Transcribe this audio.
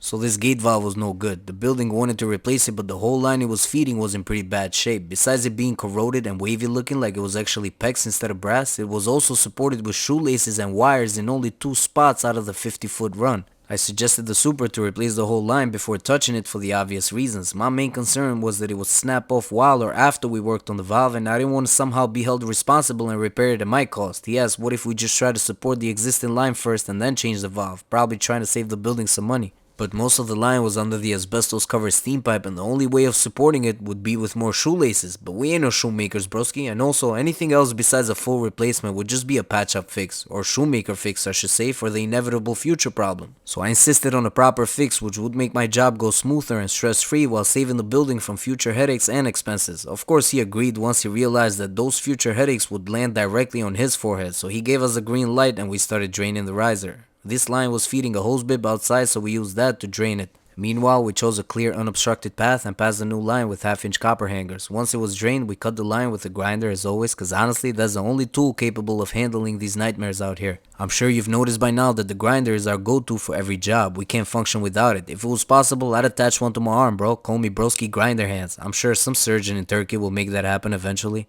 So this gate valve was no good. The building wanted to replace it, but the whole line it was feeding was in pretty bad shape. Besides it being corroded and wavy looking like it was actually PEX instead of brass, it was also supported with shoelaces and wires in only 2 spots out of the 50-foot run. I suggested the super to replace the whole line before touching it for the obvious reasons. My main concern was that it would snap off while or after we worked on the valve, and I didn't want to somehow be held responsible and repair it at my cost. He asked what if we just try to support the existing line first and then change the valve, probably trying to save the building some money. But most of the line was under the asbestos covered steam pipe, and the only way of supporting it would be with more shoelaces. But we ain't no shoemakers, broski, and also anything else besides a full replacement would just be a patch up fix, or shoemaker fix I should say, for the inevitable future problem. So I insisted on a proper fix which would make my job go smoother and stress free while saving the building from future headaches and expenses. Of course he agreed once he realized that those future headaches would land directly on his forehead, so he gave us a green light and we started draining the riser. This line was feeding a hose bib outside, so we used that to drain it. Meanwhile, we chose a clear unobstructed path and passed the new line with half-inch copper hangers. Once it was drained, we cut the line with a grinder as always, cause honestly that's the only tool capable of handling these nightmares out here. I'm sure you've noticed by now that the grinder is our go-to for every job. We can't function without it. If it was possible, I'd attach one to my arm, bro. Call me broski grinder hands. I'm sure some surgeon in Turkey will make that happen eventually.